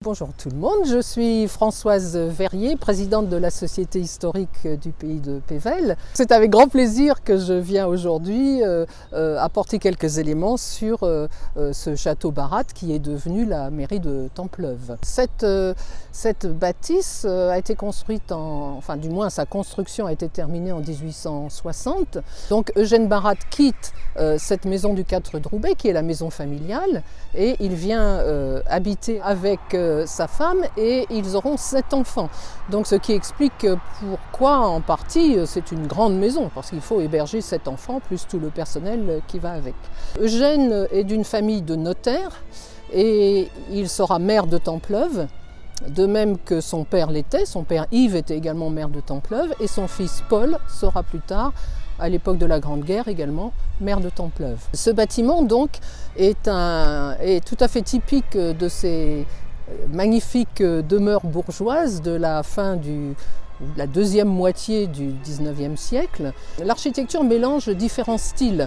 Bonjour tout le monde, je suis Françoise Verrier, présidente de la Société historique du pays de Pével. C'est avec grand plaisir que je viens aujourd'hui apporter quelques éléments sur ce château Barat qui est devenu la mairie de Templeuve. Cette bâtisse a été construite du moins sa construction a été terminée en 1860. Donc Eugène Barat quitte cette maison du 4 de Roubaix qui est la maison familiale et il vient habiter avec sa femme et ils auront 7 enfants. Donc ce qui explique pourquoi en partie c'est une grande maison parce qu'il faut héberger 7 enfants plus tout le personnel qui va avec. Eugène est d'une famille de notaires et il sera maire de Templeuve. De même que son père l'était, son père Yves était également maire de Templeuve et son fils Paul sera plus tard, à l'époque de la Grande Guerre également, maire de Templeuve. Ce bâtiment donc est tout à fait typique de ces magnifiques demeures bourgeoises de la fin la deuxième moitié du 19e siècle. L'architecture mélange différents styles.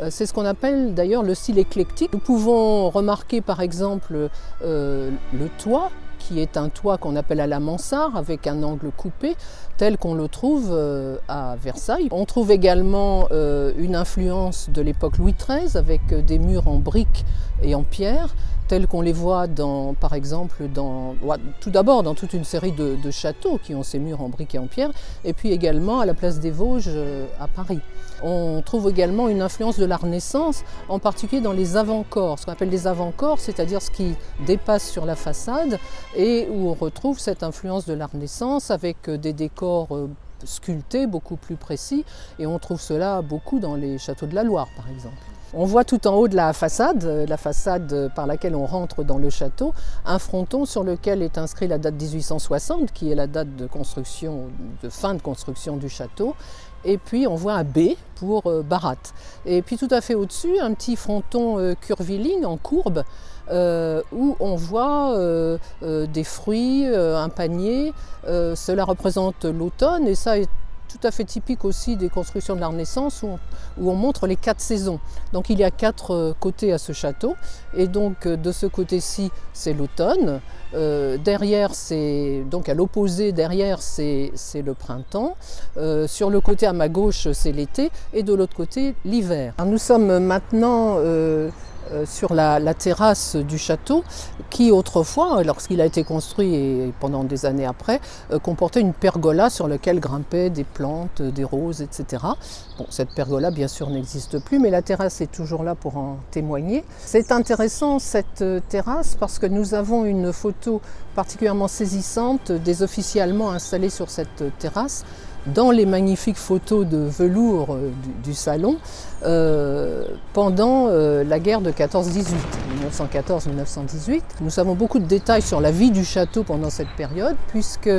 C'est ce qu'on appelle d'ailleurs le style éclectique. Nous pouvons remarquer par exemple le toit, qui est un toit qu'on appelle à la mansarde avec un angle coupé, tel qu'on le trouve à Versailles. On trouve également une influence de l'époque Louis XIII avec des murs en briques et en pierre, tels qu'on les voit par exemple tout d'abord dans toute une série de châteaux qui ont ces murs en briques et en pierre, et puis également à la place des Vosges à Paris. On trouve également une influence de la Renaissance, en particulier dans les avant-corps, ce qu'on appelle les avant-corps, c'est-à-dire ce qui dépasse sur la façade et où on retrouve cette influence de la Renaissance avec des décors sculptés beaucoup plus précis, et on trouve cela beaucoup dans les châteaux de la Loire par exemple. On voit tout en haut de la façade par laquelle on rentre dans le château, un fronton sur lequel est inscrit la date 1860, qui est la date de fin de construction du château. Et puis on voit un B pour Barat. Et puis tout à fait au-dessus, un petit fronton curviligne en courbe, où on voit des fruits, un panier. Cela représente l'automne et ça est tout à fait typique aussi des constructions de la Renaissance où on montre les 4 saisons. Donc il y a 4 côtés à ce château et donc de ce côté-ci c'est l'automne, derrière donc à l'opposé derrière c'est le printemps, sur le côté à ma gauche c'est l'été et de l'autre côté l'hiver. Nous sommes maintenant sur la terrasse du château qui autrefois, lorsqu'il a été construit et pendant des années après, comportait une pergola sur laquelle grimpaient des plantes, des roses, etc. Bon, cette pergola bien sûr n'existe plus, mais la terrasse est toujours là pour en témoigner. C'est intéressant cette terrasse parce que nous avons une photo particulièrement saisissante des officiers allemands installés sur cette terrasse dans les magnifiques photos de velours du salon pendant la guerre de 14-18, 1914-1918. Nous avons beaucoup de détails sur la vie du château pendant cette période puisque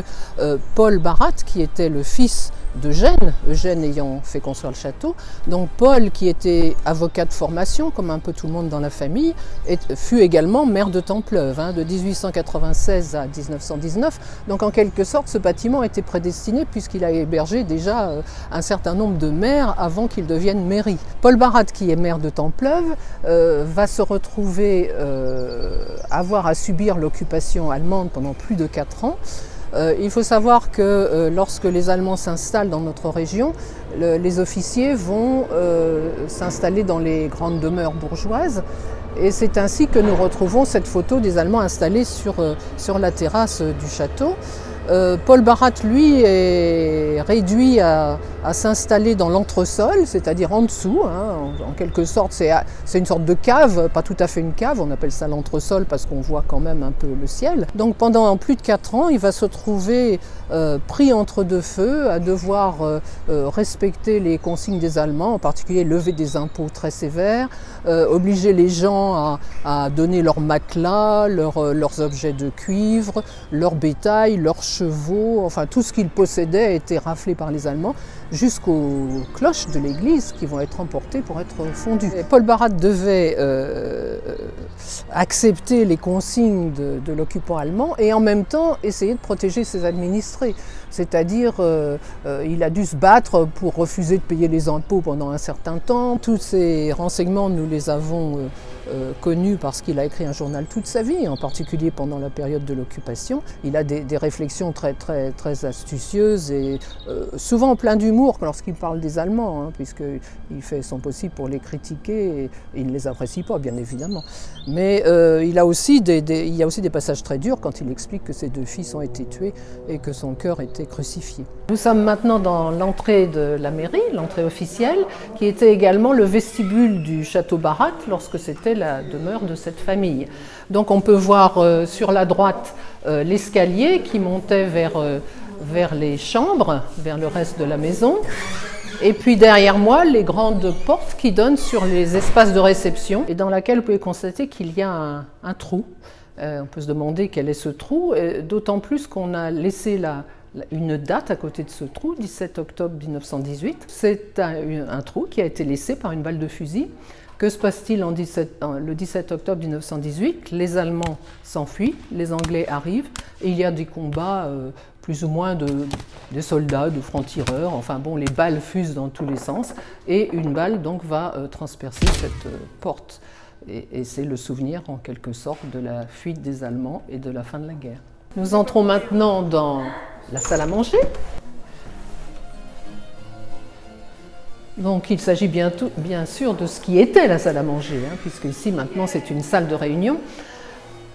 Paul Barat, qui était le fils d'Eugène, Eugène ayant fait construire le château, donc Paul, qui était avocat de formation, comme un peu tout le monde dans la famille, fut également maire de Templeuve, de 1896 à 1919. Donc en quelque sorte, ce bâtiment était prédestiné puisqu'il a hébergé déjà un certain nombre de maires avant qu'il devienne mairie. Paul Barat, qui est maire de Templeuve, va se retrouver avoir à subir l'occupation allemande pendant plus de 4 ans. Il faut savoir que lorsque les Allemands s'installent dans notre région, les officiers vont s'installer dans les grandes demeures bourgeoises. Et c'est ainsi que nous retrouvons cette photo des Allemands installés sur la terrasse du château. Paul Barat, lui, est réduit à s'installer dans l'entresol, c'est-à-dire en dessous. En quelque sorte, c'est une sorte de cave, pas tout à fait une cave, on appelle ça l'entresol parce qu'on voit quand même un peu le ciel. Donc pendant plus de 4 ans, il va se trouver pris entre deux feux, à devoir respecter les consignes des Allemands, en particulier lever des impôts très sévères, obliger les gens à donner leurs matelas, leurs objets de cuivre, leur bétail, leurs chevaux, enfin tout ce qu'ils possédaient a été raflé par les Allemands jusqu'aux cloches de l'église qui vont être emportées pour être fondues. Et Paul Barat devait accepter les consignes de l'occupant allemand et en même temps essayer de protéger ses administrés. C'est-à-dire il a dû se battre pour refuser de payer les impôts pendant un certain temps. Tous ces renseignements, nous les avons connu parce qu'il a écrit un journal toute sa vie, en particulier pendant la période de l'occupation. Il a des réflexions très astucieuses et souvent plein d'humour lorsqu'il parle des Allemands, hein, puisqu'il fait son possible pour les critiquer et il ne les apprécie pas, bien évidemment. Mais il y a aussi des passages très durs quand il explique que ses 2 fils ont été tués et que son cœur était crucifié. Nous sommes maintenant dans l'entrée de la mairie, l'entrée officielle, qui était également le vestibule du château Barat lorsque c'était la demeure de cette famille. Donc on peut voir sur la droite l'escalier qui montait vers les chambres, vers le reste de la maison. Et puis derrière moi, les grandes portes qui donnent sur les espaces de réception et dans laquelle vous pouvez constater qu'il y a un trou. On peut se demander quel est ce trou, d'autant plus qu'on a laissé une date à côté de ce trou, 17 octobre 1918. C'est un trou qui a été laissé par une balle de fusil. Que se passe-t-il le 17 octobre 1918 ? Les Allemands s'enfuient, les Anglais arrivent et il y a des combats plus ou moins de soldats, de francs-tireurs. Enfin bon, les balles fusent dans tous les sens et une balle donc va transpercer cette porte. Et c'est le souvenir en quelque sorte de la fuite des Allemands et de la fin de la guerre. Nous entrons maintenant dans la salle à manger. Donc il s'agit bien sûr de ce qui était la salle à manger, hein, puisque ici maintenant c'est une salle de réunion.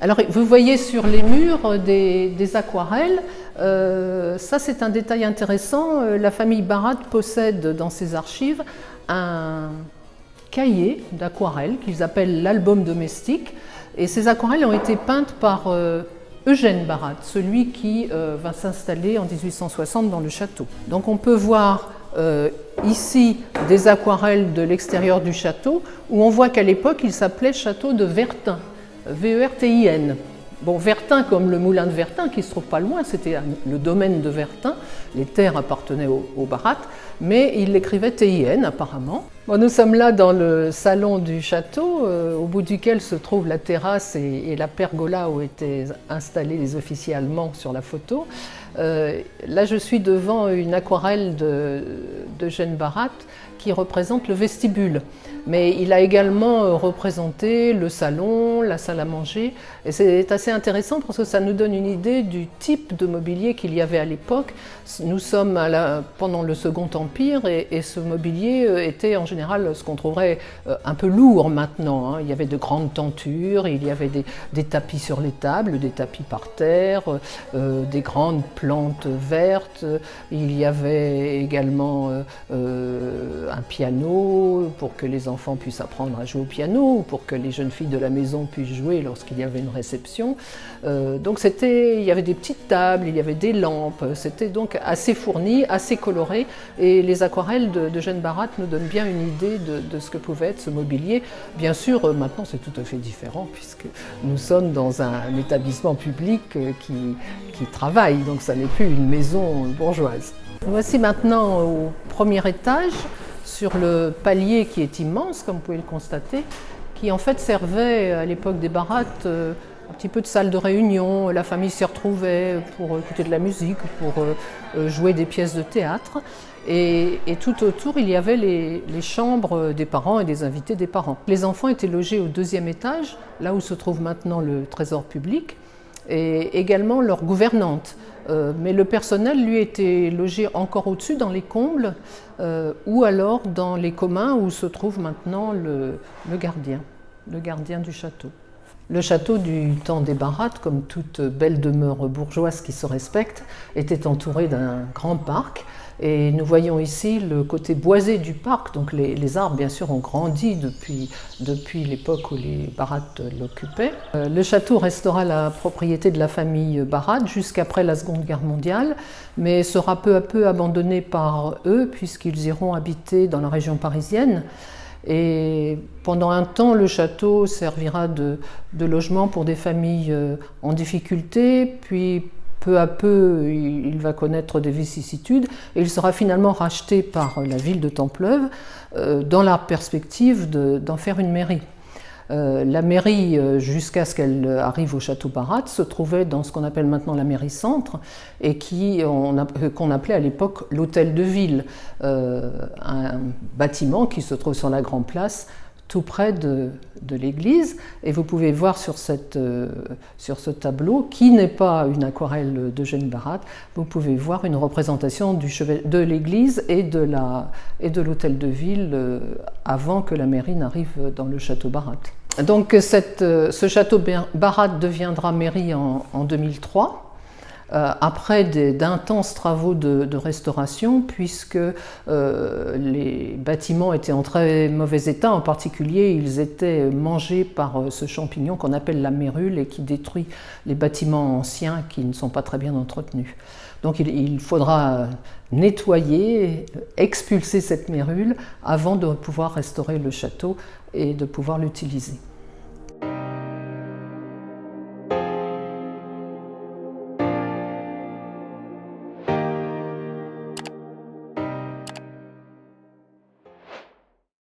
Alors vous voyez sur les murs des aquarelles, ça c'est un détail intéressant. La famille Barat possède dans ses archives un cahier d'aquarelles qu'ils appellent l'album domestique. Et ces aquarelles ont été peintes par Eugène Barat, celui qui va s'installer en 1860 dans le château. Donc on peut voir ici des aquarelles de l'extérieur du château où on voit qu'à l'époque il s'appelait château de Vertin, V-E-R-T-I-N. Bon, Vertin comme le moulin de Vertin qui se trouve pas loin, c'était le domaine de Vertin, les terres appartenaient au Barat, mais il l'écrivait T-I-N apparemment. Bon, nous sommes là dans le salon du château, au bout duquel se trouve la terrasse et la pergola où étaient installés les officiers allemands sur la photo. Là, je suis devant une aquarelle d'Eugène Barat qui représente le vestibule. Mais il a également représenté le salon, la salle à manger. Et c'est assez intéressant parce que ça nous donne une idée du type de mobilier qu'il y avait à l'époque. Nous sommes pendant le Second Empire et ce mobilier était en général ce qu'on trouverait un peu lourd maintenant, hein. Il y avait de grandes tentures, il y avait des tapis sur les tables, des tapis par terre, des grandes plantes vertes. Il y avait également un piano pour que les enfants puissent apprendre à jouer au piano ou pour que les jeunes filles de la maison puissent jouer lorsqu'il y avait une réception. Donc il y avait des petites tables, il y avait des lampes, c'était donc assez fourni, assez coloré et les aquarelles d'Eugène Barat nous donnent bien une idée de ce que pouvait être ce mobilier. Bien sûr, maintenant c'est tout à fait différent puisque nous sommes dans un établissement public qui travaille, donc ça n'est plus une maison bourgeoise. Voici maintenant au premier étage, sur le palier qui est immense, comme vous pouvez le constater, qui en fait servait à l'époque des Barat un petit peu de salle de réunion. La famille s'y retrouvait pour écouter de la musique, pour jouer des pièces de théâtre. Et tout autour, il y avait les chambres des parents et des invités des parents. Les enfants étaient logés au deuxième étage, là où se trouve maintenant le trésor public, et également leur gouvernante. Mais le personnel, lui, était logé encore au-dessus dans les combles ou alors dans les communs où se trouve maintenant le gardien du château. Le château du temps des Barat, comme toute belle demeure bourgeoise qui se respecte, était entouré d'un grand parc. Et nous voyons ici le côté boisé du parc, donc les arbres bien sûr ont grandi depuis l'époque où les Barat l'occupaient. Le château restera la propriété de la famille Barat jusqu'après la Seconde Guerre mondiale, mais sera peu à peu abandonné par eux puisqu'ils iront habiter dans la région parisienne. Et pendant un temps, le château servira de logement pour des familles en difficulté, puis peu à peu, il va connaître des vicissitudes et il sera finalement racheté par la ville de Templeuve dans la perspective d'en faire une mairie. La mairie, jusqu'à ce qu'elle arrive au château Barat, se trouvait dans ce qu'on appelle maintenant la mairie centre et qu'on appelait à l'époque l'hôtel de ville, un bâtiment qui se trouve sur la Grande Place, tout près de l'église. Et vous pouvez voir sur ce tableau, qui n'est pas une aquarelle d'Eugène Barat, vous pouvez voir une représentation de l'église et de l'hôtel de ville avant que la mairie n'arrive dans le château Barat. Donc ce château Barat deviendra mairie en 2003. Après d'intenses travaux de restauration, puisque les bâtiments étaient en très mauvais état. En particulier, ils étaient mangés par ce champignon qu'on appelle la mérule et qui détruit les bâtiments anciens qui ne sont pas très bien entretenus. Donc il faudra nettoyer, expulser cette mérule avant de pouvoir restaurer le château et de pouvoir l'utiliser.